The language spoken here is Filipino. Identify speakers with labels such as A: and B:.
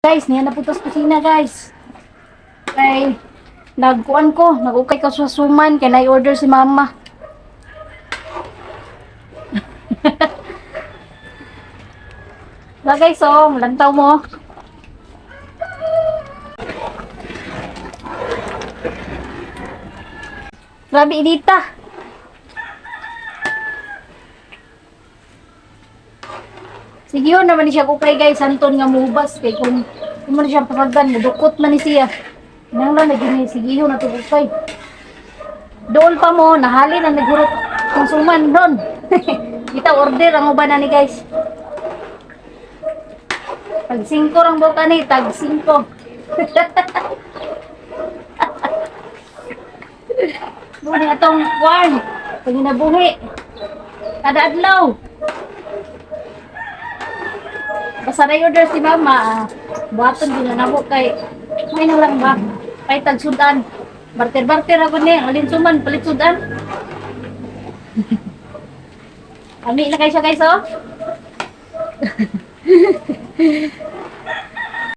A: Guys, niya naputos kusina guys. Kay nagkuan ko, nagukay ko sa suman kay na-order si mama. Guys, oh, lantaw mo. Grabe inita. Sige yun naman siya kukay guys, Anton nga mubas kay kung mo na siya pakagan, dukot man ni siya. Nang lang naging sige yun na kukay. Doon pa mo, nahali na nagurot kung suman doon. Kita order ang uban na ni guys. Tag 5 rang buka ni, tag 5. Buhi atong kwan, pag nabuhi. Kada adlaw. Basta na-order si mama, buhaton din na nabo kay may na lang ba? Kay tag sudan. Barter-barter ako ni, alin suman, palit sudan. Ami na kayo siya guys, oh.